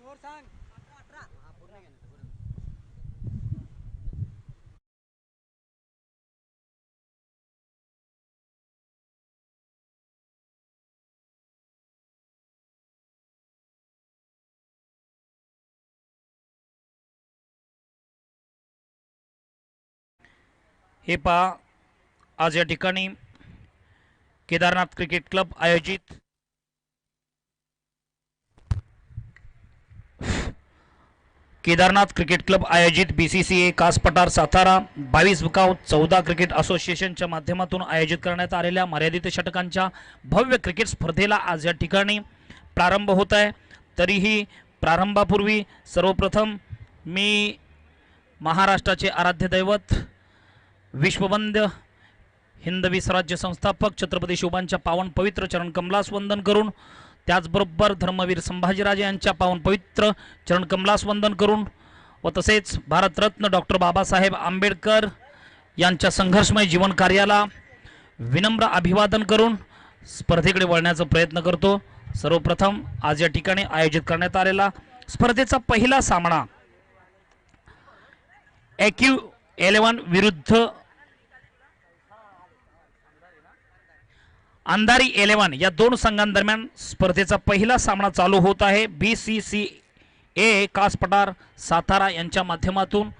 हे पहा, आज या ठिकाणी केदारनाथ क्रिकेट क्लब आयोजित BCCA कास पठार सातारा 22/14 क्रिकेट असोसिएशनच्या माध्यमातून आयोजित करण्यात आलेल्या मर्यादित षटकांच्या भव्य क्रिकेट स्पर्धेला आज या ठिकाणी प्रारंभ होत आहे। तरीही प्रारंभापूर्वी सर्वप्रथम मी महाराष्ट्राचे आराध्य दैवत विश्ववंद्य हिंदवी स्वराज्य संस्थापक छत्रपती शिवबांच्या पावन पवित्र चरणकमलास वंदन करून, त्याचबरोबर धर्मवीर संभाजीराजे यांच्या पावन पवित्र चरणकमलास वंदन करून व तसेच भारतरत्न डॉक्टर बाबासाहेब आंबेडकर यांच्या संघर्षमय जीवन कार्याला विनम्र अभिवादन करून स्पर्धेकडे वळण्याचा प्रयत्न करतो। सर्वप्रथम आज या ठिकाणी आयोजित करण्यात आलेला स्पर्धेचा पहिला सामना AQ11 विरुद्ध अंधारी 11 या दोन संघांदरम्यान स्पर्धेचा पहिला सामना चालू होत आहे। BCCA कास पठार सातारा यांच्या माध्यमातून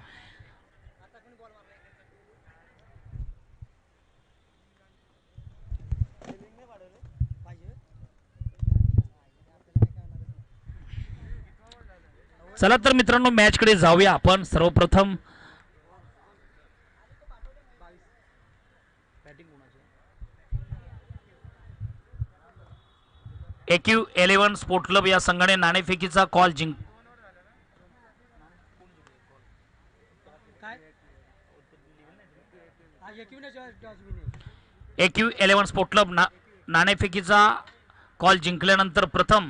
चला तर मित्रांनो, मॅच कडे जाऊया आपण। सर्वप्रथम AQ11 स्पोर्ट क्लब या संघाने नाणेफेकीचा कॉल AQ11 स्पोर्ट क्लब नाणेफेकीचा कॉल जिंकल्यानंतर प्रथम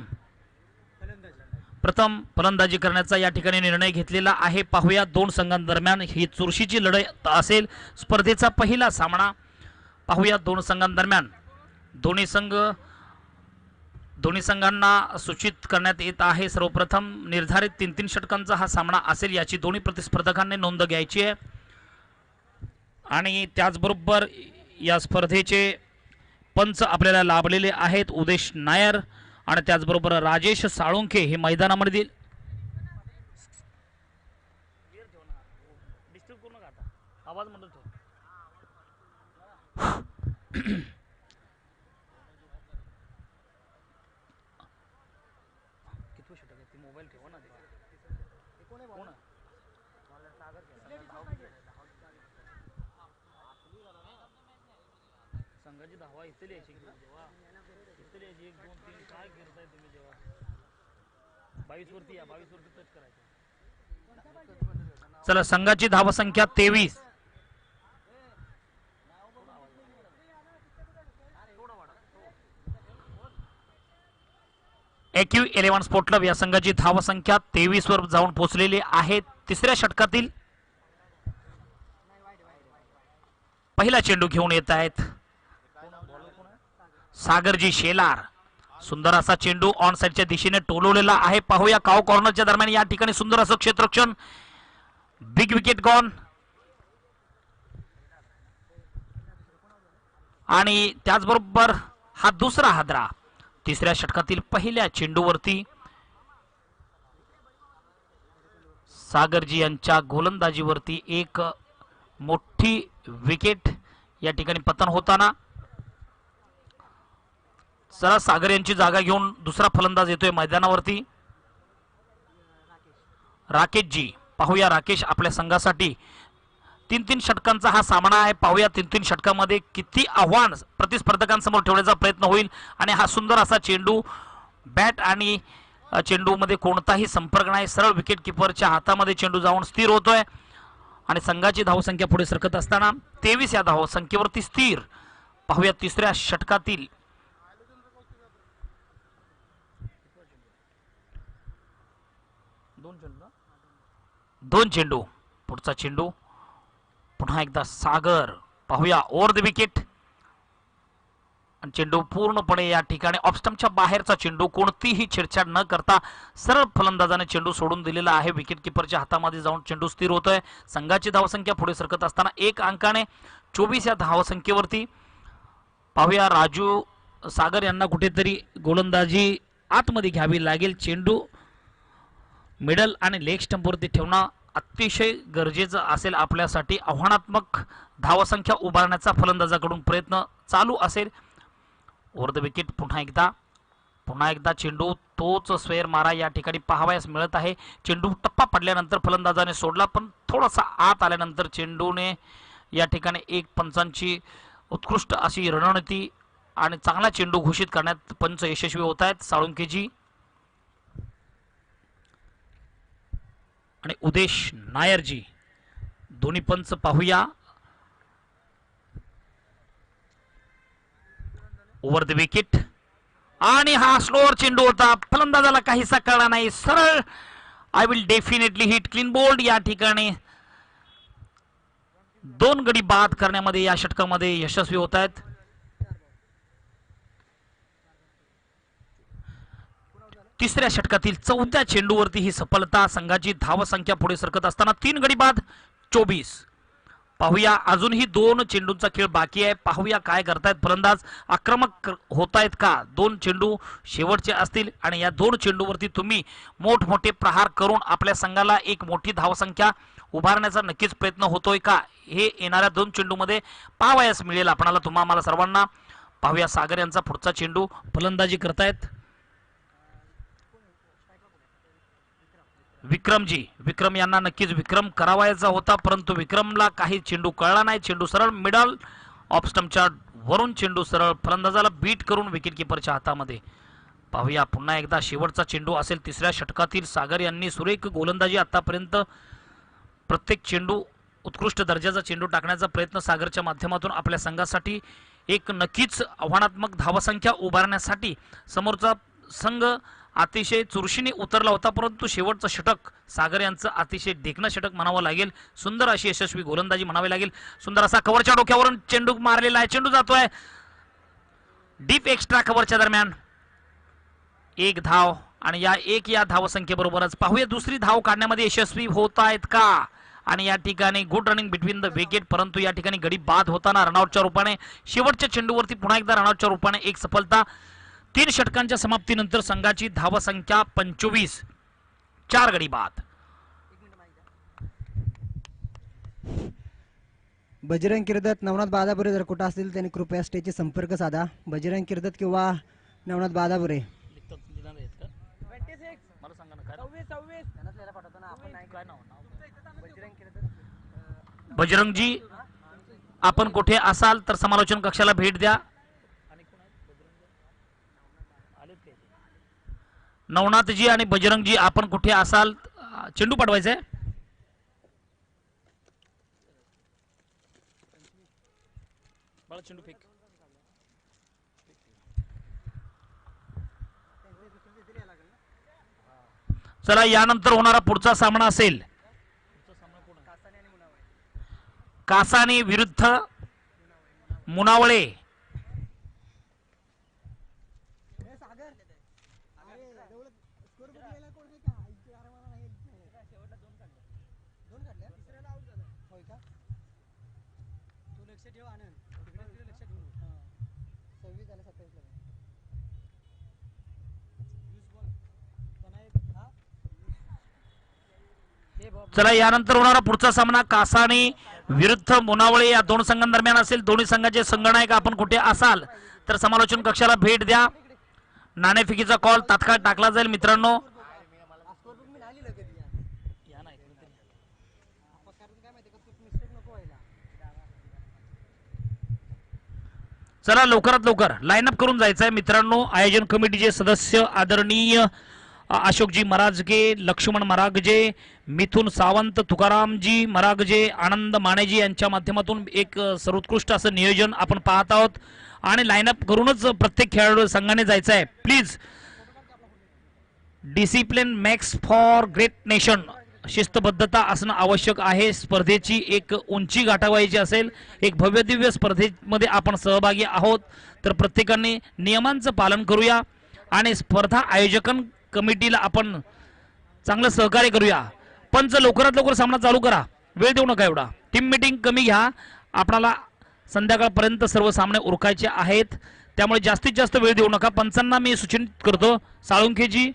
फलंदाजी करण्याचा या ठिकाणी निर्णय घेतलेला आहे। पाहूया दोन संघांदरम्यान ही चुरशीची लढत असेल। स्पर्धेचा पहिला सामना पाहूया दोन संघांदरम्यान। दोन्ही संघांना सूचित करण्यात येत आहे। सर्वप्रथम निर्धारित 3-3 षटकांचा हा सामना असेल याची दोन्ही प्रतिस्पर्धकांनी नोंद घ्यायची आहे। आणि त्याचबरोबर या स्पर्धेचे पंच आपल्याला लाभलेले आहेत उदेश नायर आणि त्याचबरोबर राजेश साळुंखे हे मैदानामध्ये आवाज संघाची धावा इथे लिहायची जेव्हा इथे लिहायची 1 2 3 काय करताय तुम्ही जेव्हा 22 वरती या 22 वरती टच करायचं। चला, संघाची धावा संख्या 23। AQ11 स्पोर्ट क्लब या संघाची धावा संख्या 23 वर जाऊन पोहोचलेली आहे। तिसऱ्या षटकातील पहिला चेंडू घेऊन येत आहेत सागरजी शेलार। सुंदर असा चेंडू ऑन साइडच्या दिशेने टोलवलेला आहे। पाहूया काव कॉर्नरच्या दरम्यान या ठिकाणी सुंदर असं क्षेत्ररक्षण, बिग विकेट गॉन आणि त्याचबरोबर हा दुसरा हादरा तिसऱ्या षटकातील पहिल्या चेंडूवरती सागरजी यांच्या गोलंदाजीवरती एक मोठी विकेट या ठिकाणी पतन होताना। चला, सागर यांची जागा घेऊन दुसरा फलंदाज येतोय मैदानावरती राकेशजी। पाहूया राकेश आपल्या संघासाठी 3-3 षटकांचा हा सामना आहे। पाहूया 3-3 षटकामध्ये किती आव्हान प्रतिस्पर्धकांसमोर ठेवण्याचा प्रयत्न होईल। आणि हा सुंदर असा चेंडू, बॅट आणि चेंडूमध्ये कोणताही संपर्क नाही, सरळ विकेट किपरच्या हातामध्ये चेंडू जाऊन स्थिर होतोय आणि संघाची धावसंख्या पुढे सरकत असताना 23 या धावसंख्येवरती स्थिर। पाहूया तिसऱ्या षटकातील दोन चेंडू, पुढचा चेंडू पुन्हा एकदा सागर। पाहूया ओव्हर द विकेट चेंडू पूर्णपणे या ठिकाणी ऑफस्टंपच्या बाहेरचा चेंडू, कोणतीही छेडछाड न करता सरळ फलंदाजाने चेंडू सोडून दिलेला आहे. विकेट किपरच्या हातामध्ये जाऊन चेंडू स्थिर होतोय. संघाची धावसंख्या पुढे सरकत असताना 1 अंकाने 24 या धावसंख्येवरती. पाहूया राजू सागर यांना कुठेतरी गोलंदाजी आतमध्ये घ्यावी लागेल. चेंडू मिडल आणि लेग स्टंपवरती ठेवणं अतिशय गरजेचं असेल आपल्यासाठी. आव्हानात्मक धावसंख्या उभारण्याचा फलंदाजाकडून प्रयत्न चालू असेल. ओव्हर द विकेट पुन्हा एकदा चेंडू तोच स्वेर मारा या ठिकाणी पाहावयास मिळत आहे. चेंडू टप्पा पडल्यानंतर फलंदाजाने सोडला, पण थोडासा आत आल्यानंतर चेंडूने या ठिकाणी एक पंचांची उत्कृष्ट अशी रणनीती आणि चांगला चेंडू घोषित करण्यात पंच यशस्वी होत आहेत. साळुंकेजी आणि उदेश नायरजी दोन्ही पंच पाहूया. ओव्हर द विकेट आणि हा स्लोअर चेंडू होता. फलंदाजाला काहीसा कळला नाही. सरळ I will definitely hit clean bowled या ठिकाणी 2 गडी बाद करण्यामध्ये या षटकामध्ये यशस्वी होत आहेत. तिसऱ्या षटकातील 4थ्या चेंडूवरती ही सफलता. संघाची धावसंख्या पुढे सरकत असताना 3 गडी बाद 24. पाहूया अजूनही 2 चेंडूंचा खेळ बाकी आहे. पाहूया काय करतायत फलंदाज, आक्रमक होत आहेत का. 2 चेंडू शेवटचे असतील आणि या 2 चेंडूवरती तुम्ही मोठमोठे प्रहार करून आपल्या संघाला एक मोठी धावसंख्या उभारण्याचा नक्कीच प्रयत्न होतोय का, हे येणाऱ्या 2 चेंडूमध्ये पाहावयास मिळेल आपणाला, तुम्हाला सर्वांना. पाहूया सागर यांचा पुढचा चेंडू फलंदाजी करतायत. विक्रम यांना नक्कीच विक्रम करावायचा होता, परंतु विक्रमला काही चेंडू कळला नाही. चेंडू सरळ मिडल ऑफ स्टंपच्या वरून चेंडू सरळ फलंदाजाला बीट करून विकेट किपरच्या हातामध्ये. पाहूया पुन्हा एकदा शेवटचा चेंडू असेल तिसऱ्या षटकातील. सागर यांनी सुरेख गोलंदाजी आतापर्यंत, प्रत्येक चेंडू उत्कृष्ट दर्जाचा चेंडू टाकण्याचा प्रयत्न सागरच्या माध्यमातून आपल्या संघासाठी एक नक्कीच आव्हानात्मक धावसंख्या उभारण्यासाठी समोरचा संघ अतिशय चुरशीने उतरला होता, परंतु शेवटचं षटक सागर यांचं अतिशय देखणं षटक म्हणावं लागेल. सुंदर अशी यशस्वी गोलंदाजी म्हणावी लागेल. सुंदर असा कव्हरच्या डोक्यावरून चेंडू मारलेला आहे. चेंडू जातोय डीप एक्स्ट्रा कव्हरच्या दरम्यान. 1 धाव आणि या धावसंख्येबरोबरच पाहूया दुसरी धाव काढण्यामध्ये यशस्वी होत आहेत का. आणि या ठिकाणी good running between the wicket, परंतु या ठिकाणी गडी बाद होताना रनआउटच्या रूपाने शेवटच्या चेंडूवरती पुन्हा एकदा रनआउटच्या रूपाने एक सफलता. 3 षटकांच्या समाप्तीनंतर संघाची धावसंख्या 25, 4 गडी बाद. बजरंग किर्दत, नवनाथ बादापुरे जर कुठं असतील त्यांनी कृपया स्टेजचे संपर्क साधा. बजरंग किर्दत किंवा नवनाथ बादापुरे. बजरंगजी आपण कुठे असाल तर समालोचन कक्षाला भेट द्या. नवनाथजी आणि बजरंगजी आपण कुठे असाल, चेंडू पाठवायचा आहे. चेंडू फेक. चला यानंतर होणारा पुढचा सामना असेल कासानी विरुद्ध मुनावळे. चला यानंतर होणारा पुढचा सामना कासानी विरुद्ध मुनावळे या 2 संघांदरम्यान असेल. दोन्ही संघाचे संगणक आपण कुठे असाल तर समालोचन कक्षाला भेट द्या. नाणेफेकीचा कॉल तात्काळ टाकला जाईल मित्रांनो. चला लवकरात लवकर लाईन अप करून जायचं आहे मित्रांनो. आयोजन कमिटीचे सदस्य आदरणीय अशोकजी मराजगे, लक्ष्मण मरागजे, मिथुन सावंत, तुकारामजी मरागजे, आनंद मानेजी यांच्या माध्यमातून एक सर्वोत्कृष्ट असं नियोजन आपण पाहत आहोत. आणि लाईनअप करूनच प्रत्येक खेळाडू संघाने जायचं आहे. Please discipline makes for great nation शिस्तबद्धता असणं आवश्यक आहे. स्पर्धेची एक उंची गाठावायची असेल, एक भव्य दिव्य स्पर्धेमध्ये आपण सहभागी आहोत, तर प्रत्येकाने नियमांचं पालन करूया आणि स्पर्धा आयोजन कमिटीला आपण चांगलं सहकार्य करूया. पंच लवकरात लवकर सामना चालू करा, वेळ देऊ नका एवढा. टीम मीटिंग कमी घ्या, आपणाला संध्याकाळपर्यंत सर्व सामने उरकायचे आहेत, त्यामुळे जास्तीत जास्त वेळ देऊ नका. पंचांना मी सूचित करतो, साळुंखेजी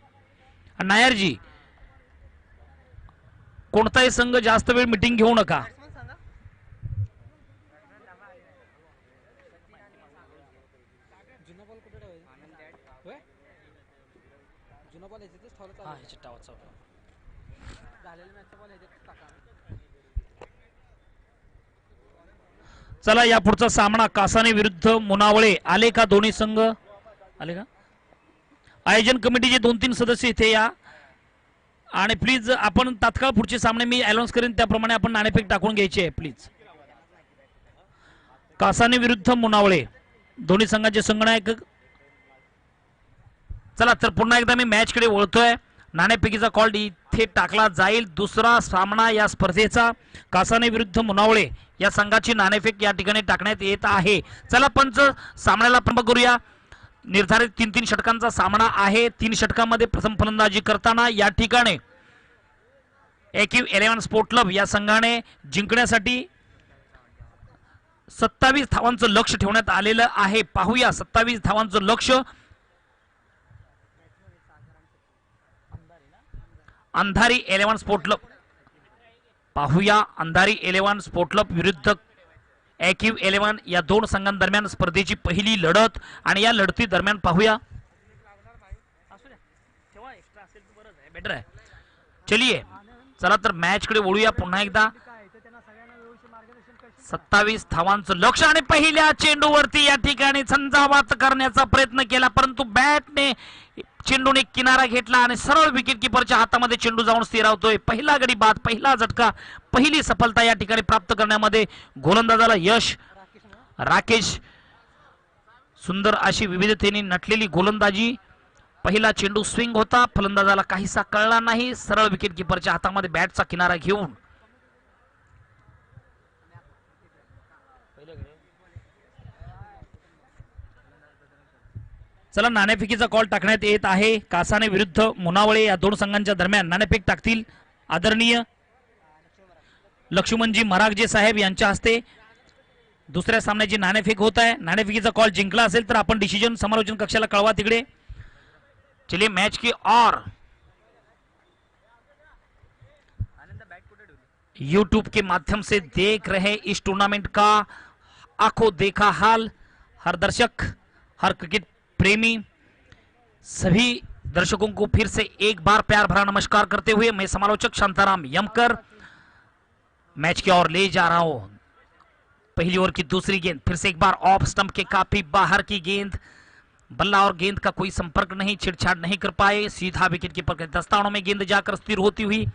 नायरजी, कोणताही संघ जास्त वेळ मीटिंग घेऊ नका. चला, या पुढचा सामना कासाने विरुद्ध मुनावळे. आले का दोन्ही संघ? आले का? आयोजन कमिटीचे 2-3 सदस्य इथे या आणि प्लीज आपण तात्काळ पुढचे सामने मी अनाउन्स करेन त्याप्रमाणे आपण नाणेफेक टाकून घ्यायची आहे प्लीज. कासाने विरुद्ध मुनावळे दोन्ही संघाचे संगणक. चला तर पुन्हा एकदा मी मॅच कडे वळतोय. नाणेफेकीचा कॉल इथे टाकला जाईल. दुसरा सामना या स्पर्धेचा कासाने विरुद्ध मुनावळे या संघाची नाणेफेक या ठिकाणी टाकण्यात येत आहे. चला पंच, सामन्याला प्रारंभ करूया. निर्धारित 3-3 षटकांचा सामना आहे. 3 षटकांमध्ये प्रथम फलंदाजी करताना या ठिकाणी AQ 11 स्पोर्ट क्लब या संघाने जिंकण्यासाठी 27 धावांचं लक्ष ठेवण्यात आलेलं आहे. पाहूया 27 धावांचं लक्ष. अंधारी 11 स्पोर्ट क्लब, पाहूया अंधारी 11 स्पोर्ट क्लब विरुद्ध AQ 11 या दोन संघांदरम्यान स्पर्धेची पहिली लढत आणि या लढती दरम्यान पाहूया. बेटर आहे. चलिए, चला तर मॅच कडे वळूया पुन्हा एकदा. 27 धावांचं लक्ष आणि पहिल्या चेंडूवरती या ठिकाणी झंझावात करण्याचा प्रयत्न केला, परंतु बॅटने चेंडूने किनारा घेतला आणि सरळ विकेट किपरच्या हातामध्ये चेंडू जाऊन स्थिरावतोय. पहिला गडी बाद, पहिला झटका, पहिली सफलता या ठिकाणी प्राप्त करण्यामध्ये गोलंदाजाला यश. राकेश, सुंदर अशी विविधतेने नटलेली गोलंदाजी. पहिला चेंडू स्विंग होता, फलंदाजाला काहीसा कळला नाही. सरळ विकेट किपरच्या हातामध्ये बॅटचा किनारा घेऊन चला नाणेफेकीचा कॉल टाकण्यात येत आहे. कासाने विरुद्ध मुनावळे या दोन संघांच्या दरम्यान नाणेफेक टाकतील आदरणीय लक्ष्मणजी मरागजे साहेब यांच्या हस्ते. दुसऱ्या सामन्याची नाणेफेक होत आहे. नाणेफेकीचा कॉल जिंकला असेल तर आपण डिसिजन समालोचन कक्षाला कळवा तिकडे. चलिए मैच की और यूट्यूब के माध्यम से देख रहे इस टूर्नामेंट का आंखों देखा हाल, हर दर्शक, हर क्रिकेट प्रेमी, सभी दर्शकों को फिर से एक बार प्यार भरा नमस्कार करते हुए मैं समालोचक शांताराम यमकर मैच की ओर ले जा रहा हूं. पहली ओवर की दूसरी गेंद फिर से एक बार ऑफ स्टंप के काफी बाहर की गेंद. बल्ला और गेंद का कोई संपर्क नहीं, छेड़छाड़ नहीं कर पाए. सीधा विकेट कीपर के दस्तानों में गेंद जाकर स्थिर होती हुई.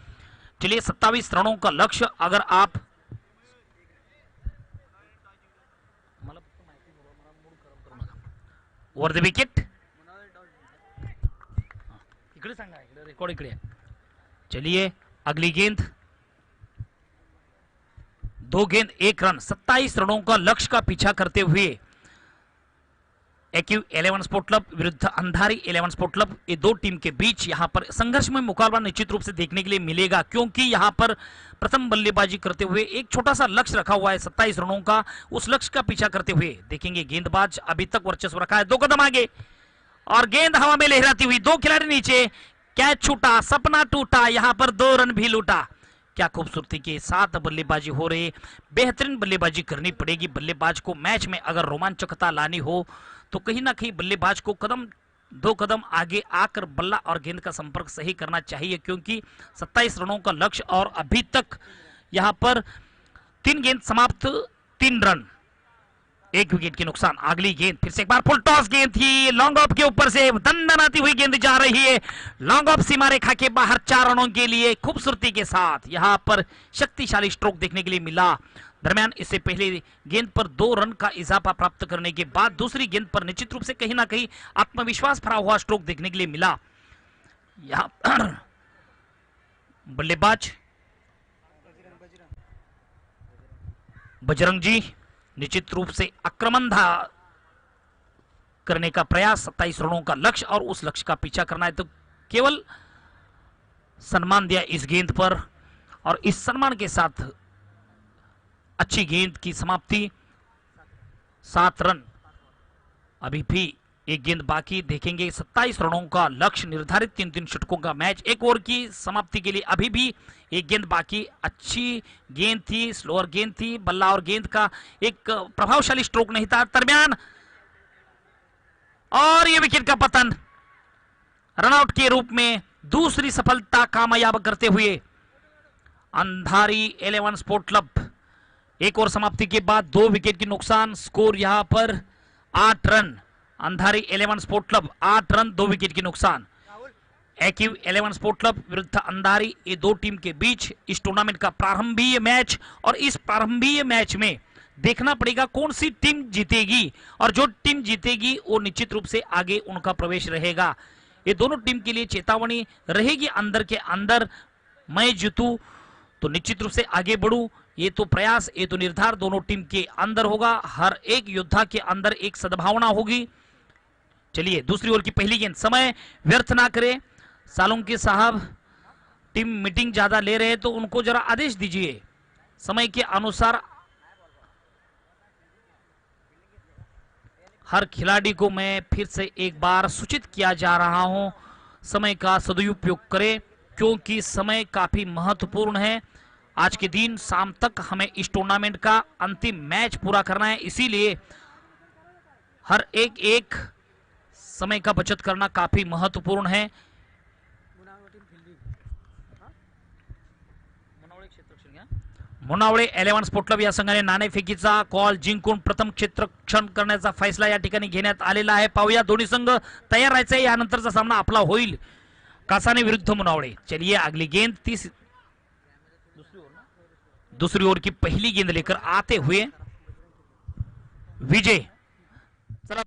चलिए 27 रनों का लक्ष्य. अगर आप ओवर द विकेट इकडे सांगा, इकडे रेकॉर्ड इकडे. चलिए अगली गेंद, 2 गेंद 1 रन. 27 रनों का लक्ष्य का पीछा करते हुए AQ 11 स्पोर्ट क्लब विरुद्ध अंधारी 11 स्पोर्ट क्लब, ये दो टीम के बीच यहां पर संघर्षमय मुकाबला निश्चित रूप से देखने के लिए मिलेगा, क्योंकि यहां पर प्रथम बल्लेबाजी करते हुए एक छोटा सा लक्ष्य रखा हुआ है 27 रनों का. उस लक्ष्य का पीछा करते हुए देखेंगे गेंदबाज अभी तक वर्चस्व रखा है. 2 कदम आगे और गेंद हवा में लहराती हुई. 2 खिलाड़ी नीचे, कैच छूटा, सपना टूटा, यहां पर 2 रन भी लूटा. क्या खूबसूरती के साथ बल्लेबाजी हो रही. बेहतरीन बल्लेबाजी करनी पड़ेगी बल्लेबाज को. मैच में अगर रोमांचकता लानी हो तो कहीं ना कहीं बल्लेबाज को 2 कदम आगे आकर बल्ला और गेंद का संपर्क सही करना चाहिए, क्योंकि 27 रनों का लक्ष्य और अभी तक यहां पर 3 गेंद समाप्त, 3 रन, 1 विकेट के नुकसान. अगली गेंद फिर से एक बार फुल टॉस गेंद थी, लॉन्ग ऑफ के ऊपर से दंदनाती हुई गेंद जा रही है. लॉन्ग ऑफ सीमा रेखा के बाहर 4 रनों के लिए खूबसूरती के साथ यहां पर शक्तिशाली स्ट्रोक देखने के लिए मिला. दरमियान इससे पहले गेंद पर 2 रन का इजाफा प्राप्त करने के बाद दूसरी गेंद पर निश्चित रूप से कहीं ना कहीं आत्मविश्वास भरा हुआ स्ट्रोक देखने के लिए मिला. यहां बल्लेबाज बजरंग जी निश्चित रूप से आक्रमण करने का प्रयास, 27 रनों का लक्ष्य और उस लक्ष्य का पीछा करना है, तो केवल सम्मान दिया इस गेंद पर और इस सम्मान के साथ अच्छी गेंद की समाप्ति। 7 रन, अभी भी एक गेंद बाकी, देखेंगे 27 रनों का लक्ष्य निर्धारित, 3-3 षटकों का मैच। एक ओवर की समाप्ति के लिए अभी भी एक गेंद बाकी। अच्छी गेंद थी, स्लोअर गेंद थी, बल्ला और गेंद का एक प्रभावशाली स्ट्रोक नहीं था दरमियान, और यह विकेट का पतन रनआउट के रूप में दूसरी सफलता कामयाब करते हुए अंधारी 11 स्पोर्ट क्लब एक और समाप्ति के बाद 2 विकेट की नुकसान। स्कोर यहां पर 8 रन, अंधारी 11 स्पोर्ट क्लब 8 रन 2 विकेट की नुकसान। एक्यू 11 स्पोर्ट क्लब विरुद्ध अंधारी, ये 2 टीम के बीच इस टूर्नामेंट का प्रारंभीय मैच, और इस प्रारंभीय मैच में देखना पड़ेगा कौन सी टीम जीतेगी, और जो टीम जीतेगी वो निश्चित रूप से आगे उनका प्रवेश रहेगा। ये दोनों टीम के लिए चेतावनी रहेगी अंदर के अंदर, मैं जीतूं तो निश्चित रूप से आगे बढ़ूं, ये तो प्रयास, ये तो निर्धार दोनों टीम के अंदर होगा। हर एक योद्धा के अंदर एक सद्भावना होगी। चलिए दूसरी ओवर की पहली गेंद, समय व्यर्थ ना करें। सालुंके साहब टीम मीटिंग ज्यादा ले रहे हैं तो उनको जरा आदेश दीजिए, समय के अनुसार हर खिलाड़ी को मैं फिर से एक बार सूचित किया जा रहा हूं, समय का सदुपयोग करें, क्योंकि समय काफी महत्वपूर्ण है। आज के दिन शाम तक हमें इस टूर्नामेंट का अंतिम मैच पूरा करना है, इसीलिए हर एक समय का बचत करना काफी महत्वपूर्ण है। मुनावळे 11 स्पोर्ट क्लब या संघाने नाणेफेकीचा कॉल जिंकून प्रथम क्षेत्ररक्षण करण्याचा फैसला या ठिकाणी घेण्यात आलेला आहे। पाहूया दोन्ही संघ तयार राहायचे, यानंतरचा सामना आपला होईल कासाने विरुद्ध मुनावळे। चलिए अगली गेंद, दूसरी ओवर की पहली गेंद लेकर आते हुए विजय। चला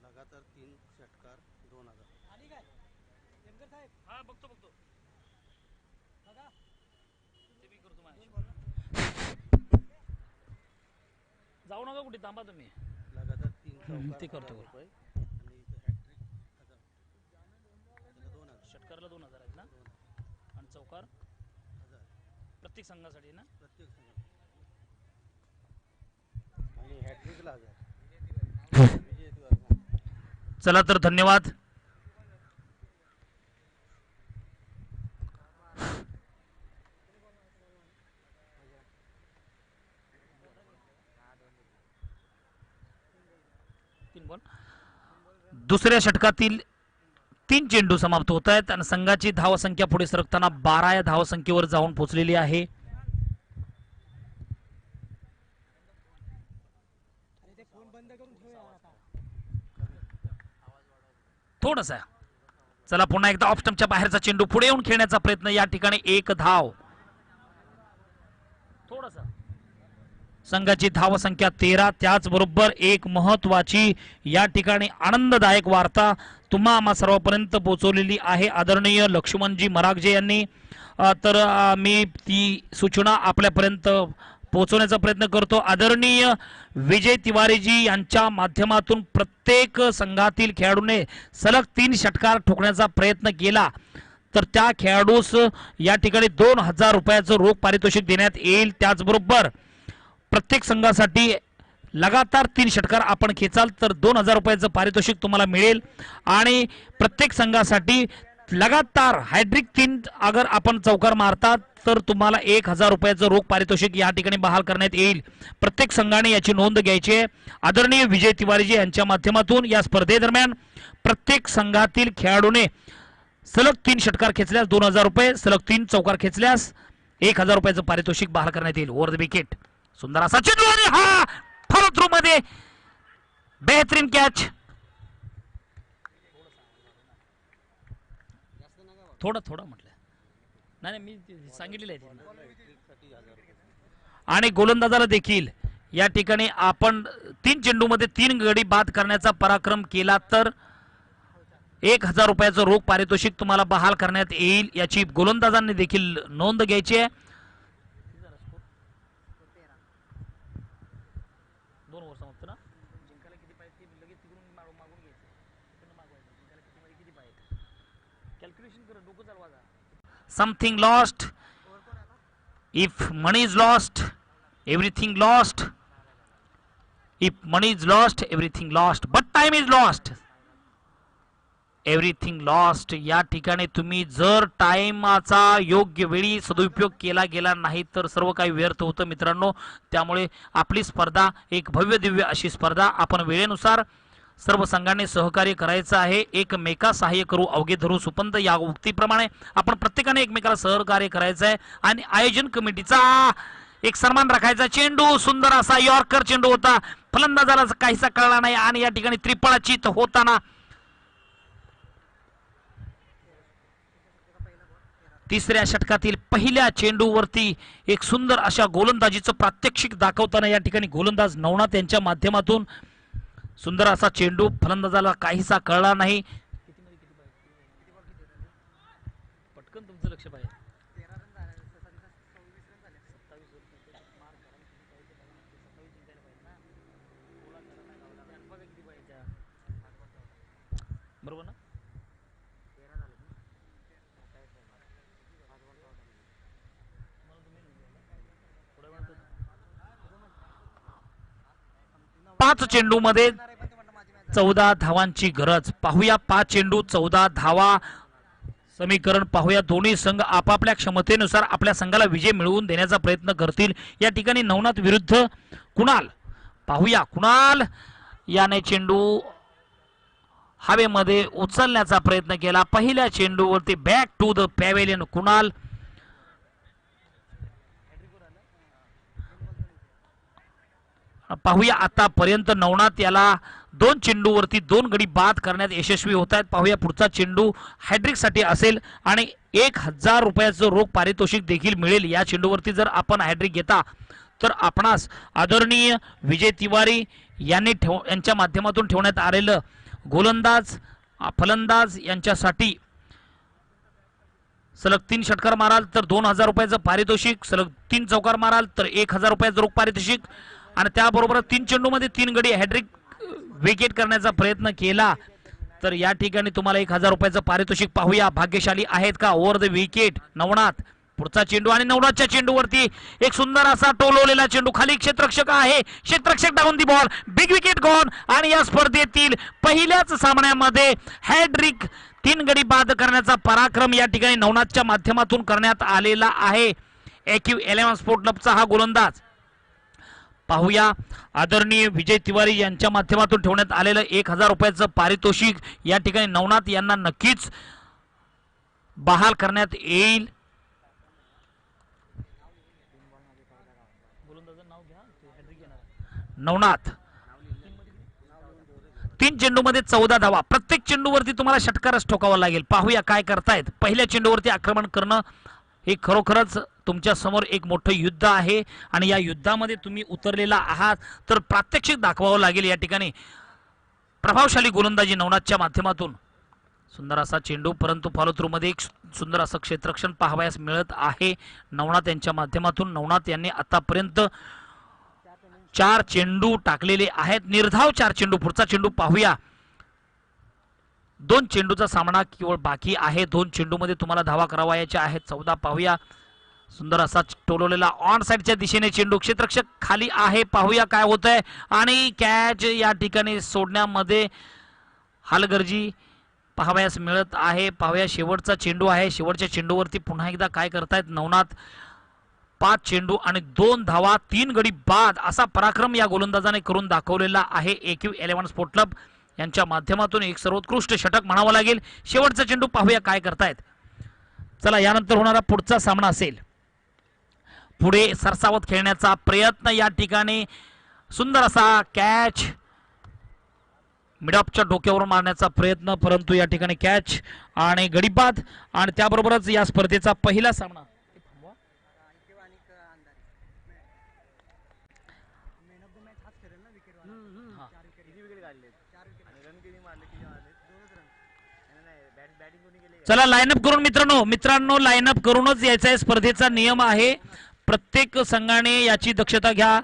लगातार 3 षटकार 2000 हा बघतो जाऊ नका कुठे, थांबा तुम्ही, लगातार 3 चौकार ते करतो रुपये आणि इथं हॅट्रिक 1000 त्याला 2000 षटकारला 2000 आहेत ना, आणि चौकार 1000 प्रत्येक संघासाठी ना। प्रत्येक संघ आणि हॅट्रिकला 1000 विजय द्वारा। चला तर धन्यवाद। दुसऱ्या षटकातील 3 चेंडू समाप्त होत आहेत आणि संघाची धावसंख्या पुढे सरकताना 12 या धावसंख्येवर जाऊन पोहोचलेली आहे। थोडासा चला पुन्हा एकदा ऑफ स्टंपच्या बाहेरचा चेंडू पुढे येऊन खेळण्याचा प्रयत्न, या ठिकाणी 1 धाव। थोडासा संघाची धावसंख्या 13, त्याचबरोबर एक महत्वाची या ठिकाणी आनंददायक वार्ता तुम्हा आम्हा सर्वांपर्यंत पोहोचवलेली आहे आदरणीय लक्ष्मणजी मरागजे यांनी। तर मी ती सूचना आपल्यापर्यंत पोहोचवण्याचा प्रयत्न करतो। आदरणीय विजय तिवारीजी यांच्या माध्यमातून प्रत्येक संघातील खेळाडूने सलग 3 षटकार ठोकण्याचा प्रयत्न केला, तर त्या खेळाडूस या ठिकाणी 2000 रुपयाचं रोख पारितोषिक देण्यात येईल. त्याचबरोबर प्रत्येक संघासाठी लगातार 3 षटकार आपण खेचाल तर 2000 रुपयाचं पारितोषिक तुम्हाला मिळेल. आणि प्रत्येक संघासाठी लगातार हायड्रिक 3 अगर आपण चौकार मारतात तर तुम्हाला 1000 रुपयाचं रोख पारितोषिक या ठिकाणी बहाल करण्यात येईल. प्रत्येक संघाने याची नोंद घ्यायची आहे. आदरणीय विजय तिवारीजी यांच्या माध्यमातून या स्पर्धेदरम्यान प्रत्येक संघातील खेळाडूने सलग 3 षटकार खेचल्यास 2000 रुपये, सलग 3 चौकार खेचल्यास 1000 रुपयाचं पारितोषिक बहाल करण्यात येईल. ओव्हर द विकेट सुंदर असा चेंडू आणि हा फॉलो थ्रू मध्ये बेहतरीन कॅच. थोडं म्हटलं नाही मी सांगितलेलं आहे. आणि गोलंदाजाला देखील या ठिकाणी आपण 3 चेंडूमध्ये 3 गडी बाद करण्याचा पराक्रम केला तर 1000 रुपयाचं रोख पारितोषिक तुम्हाला बहाल करण्यात येईल. याची गोलंदाजांनी देखील नोंद घ्यायची आहे. 2 ओव्हर समाप्त ना. जिंकायला किती पाहिजे ते लगेच तिकडून मागून घ्यायचं, तिकडून मागवायचं. जिंकायला किती पाहिजे कॅल्क्युलेशन कर, डोकं चालवायचं. Something lost. If money is lost everything lost. If money is lost everything lost but time is lost everything lost. या ठिकाणी तुम्ही जर टाइमाचा योग्य वेळी सदुपयोग केला गेला नाही तर सर्व काही व्यर्थ होतं मित्रांनो. त्यामुळे आपली स्पर्धा एक भव्य दिव्य अशी स्पर्धा. आपण वेळेनुसार सर्व संघांनी सहकार्य करायचं आहे. एकमेका सहाय्य करू अवघे धरू सुपंत या उक्तीप्रमाणे आपण प्रत्येकाने एकमेकाला सहकार्य करायचं आहे. आणि आयोजन कमिटीचा एक सन्मान राखायचा. चेंडू सुंदर असा यॉर्कर चेंडू होता, फलंदाजाला काहीसा कळला नाही आणि या ठिकाणी त्रिफळाची होताना तिसऱ्या षटकातील पहिल्या चेंडूवरती एक सुंदर अशा गोलंदाजीचं प्रात्यक्षिक दाखवताना या ठिकाणी गोलंदाज नवनाथ यांच्या माध्यमातून सुंदर असा चेंडू, फलंदाजाला काहीसा कळला नाही. पटकन तुमचं लक्ष पाहिजे. बरोबर ना. 5 चेंडूमध्ये 14 धावांची गरज. पाहूया 5 चेंडू 14 धावा समीकरण पाहूया. दोन्ही संघ आपापल्या क्षमतेनुसार आपल्या संघाला विजय मिळवून देण्याचा प्रयत्न करतील. या ठिकाणी नवनाथ विरुद्ध कुणाल. पाहूया कुणाल याने चेंडू हवेमध्ये उचलण्याचा प्रयत्न केला. पहिल्या चेंडूवरती back to the pavilion Kunal. पाहूया आतापर्यंत नवनाथ याला 2 चेंडूवरती 2 गडी बाद करण्यात यशस्वी होत आहेत. पाहूया पुढचा चेंडू हॅड्रिक साठी असेल आणि 1000 रुपयाचं रोख पारितोषिक देखील मिळेल. या चेंडूवरती जर आपण हॅड्रिक घेता तर आपणास आदरणीय विजय तिवारी यांच्या माध्यमातून ठेवण्यात आलेलं गोलंदाज फलंदाज यांच्यासाठी सलग 3 षटकार माराल तर 2000 रुपयाचं पारितोषिक, सलग 3 चौकार माराल तर 1000 रुपयाचं रोख पारितोषिक आणि त्याबरोबर 3 चेंडूमध्ये 3 गडी हॅड्रिक विकेट करण्याचा प्रयत्न केला तर या ठिकाणी तुम्हाला 1000 रुपयाचं पारितोषिक. पाहूया भाग्यशाली आहेत का. Over the wicket Navnath. पुढचा चेंडू आणि नवनाथच्या चेंडूवरती एक सुंदर असा टोलवलेला चेंडू. खाली क्षेत्ररक्षक आहे, क्षेत्ररक्षक down the ball, big wicket gone. आणि या स्पर्धेतील पहिल्याच सामन्यामध्ये हॅड्रिक 3 गडी बाद करण्याचा पराक्रम या ठिकाणी नवनाथच्या माध्यमातून करण्यात आलेला आहे. AQ 11 स्पोर्ट क्लबचा हा गोलंदाज. पाहूया आदरणीय विजय तिवारी यांच्या माध्यमातून ठेवण्यात आलेलं 1000 रुपयाचं पारितोषिक या ठिकाणी नवनाथ यांना नक्कीच बहाल करण्यात येईल. नवनाथ 3 चेंडूमध्ये 14 धावा. प्रत्येक चेंडूवरती तुम्हाला षटकारच ठोकावा लागेल. पाहूया काय करतायत. पहिल्या चेंडूवरती आक्रमण करणं हे खरोखरच तुमच्या समोर एक मोठं युद्ध आहे आणि या युद्धामध्ये तुम्ही उतरलेला आहात तर प्रात्यक्षिक दाखवावं लागेल. या ठिकाणी प्रभावशाली गोलंदाजी नवनाथच्या माध्यमातून सुंदर असा चेंडू, परंतु फॉलो थ्रू मध्ये एक सुंदर असं क्षेत्ररक्षण पाहावयास मिळत आहे नवनाथ यांच्या माध्यमातून. नवनाथ यांनी आतापर्यंत 4 चेंडू टाकलेले आहेत, निर्धाव 4 चेंडू. पुढचा चेंडू पाहूया. दोन चेंडूचा सामना केवळ बाकी आहे. 2 चेंडूमध्ये तुम्हाला धावा करावायच्या आहेत. 14 पाहूया. सुंदर असा टोलवलेला ऑन साइडच्या दिशेने चेंडू, क्षेत्ररक्षक खाली आहे, पाहूया काय होतंय. आणि कॅच या ठिकाणी सोडण्यामध्ये हलगर्जी पाहावयास मिळत आहे. पाहूया शेवटचा चेंडू आहे. शेवटच्या चेंडूवरती पुन्हा एकदा काय करतायत नवनाथ. 5 चेंडू आणि 2 धावा, 3 गडी बाद असा पराक्रम या गोलंदाजाने करून दाखवलेला आहे. AQ 11 स्पोर्ट क्लब यांच्या माध्यमातून एक सर्वोत्कृष्ट षटक म्हणावं लागेल. शेवटचा चेंडू पाहूया काय करतायत. चला, यानंतर होणारा पुढचा सामना असेल. पुढे सरसावत खेळण्याचा प्रयत्न या ठिकाणी, सुंदर असा कॅच, मिडऑफच्या डोक्यावरून मारण्याचा प्रयत्न, परंतु या ठिकाणी कॅच आणि गडीबाद. आणि त्याबरोबरच या स्पर्धेचा पहिला सामना चला लाईनअप करून मित्रांनो लाईनअप करूनच यायचा आहे. स्पर्धेचा नियम आहे. प्रत्येक संघाने याची दक्षता घ्या.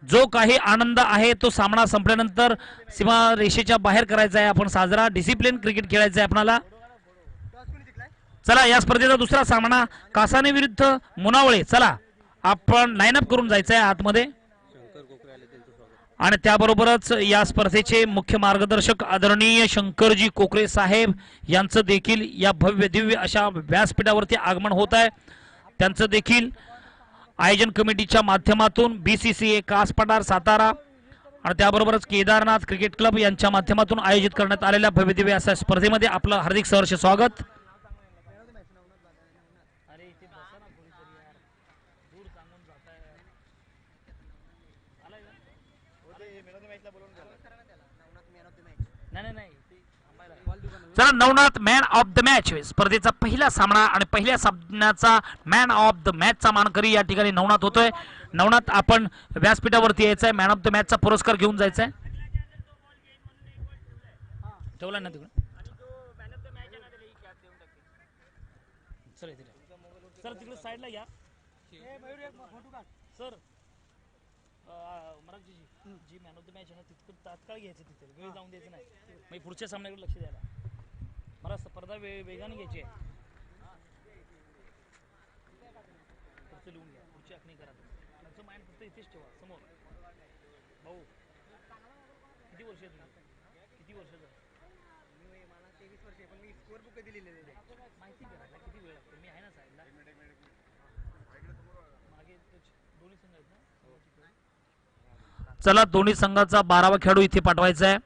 जो काही आनंद आहे तो सामना संपल्यानंतर सीमा रेषेच्या बाहेर करायचा आहे आपण साजरा. डिसिप्लिन क्रिकेट खेळायचं आहे आपल्याला. चला, या स्पर्धेचा दुसरा सामना कासाने विरुद्ध मुनावळे. चला, आपण लाईनअप करून जायचं आहे आतमध्ये. आणि त्याबरोबरच या स्पर्धेचे मुख्य मार्गदर्शक आदरणीय शंकरजी कोकरे साहेब यांचं देखील या भव्य दिव्य अशा व्यासपीठावरती आगमन होत आहे. त्यांचं देखील आयोजन कमिटीच्या माध्यमातून BCCA कास पठार सातारा आणि त्याबरोबरच केदारनाथ क्रिकेट क्लब यांच्या माध्यमातून आयोजित करण्यात आलेल्या भव्य दिव्य अशा स्पर्धेमध्ये आपलं हार्दिक सहर्ष स्वागत. चला, Navnath man of the match स्पर्धेचा पहिला सामना आणि पहिल्या सामन्याचा मॅन ऑफ द मॅचचा मानकरी या ठिकाणी नवनाथ होतोय. नवनाथ, आपण व्यासपीठावरती यायचंय. मॅन ऑफ द मॅचचा पुरस्कार घेऊन जायचंय. ठेवला ना तिकडे. सर तिकडे साईडला या सर. जी मॅन ऑफ द मॅच आहे ना तिथं तात्काळ घ्यायचं, तिथे वेळ जाऊन द्यायचं नाही. मग पुढच्या सामन्याकडे लक्ष द्यायला. मला स्पर्धा वेगाने घ्यायची आहे. लिहून घ्या, पुढची आखणी करा. तुमचं माइंड फक्त इथेच ठेवा समोर. भाऊ किती वर्ष किती वर्षाचं? मला 23 वर्ष आहे, पण मी स्कोअर बुक कधी लिहिलेलं आहे माहिती करायला किती वेळ लागतो. मी आहे ना साईडला मागे. दोन्ही संघ आहेत ना. चला, दोन्ही संघाचा 12वा खेळाडू इथे पाठवायचा आहे.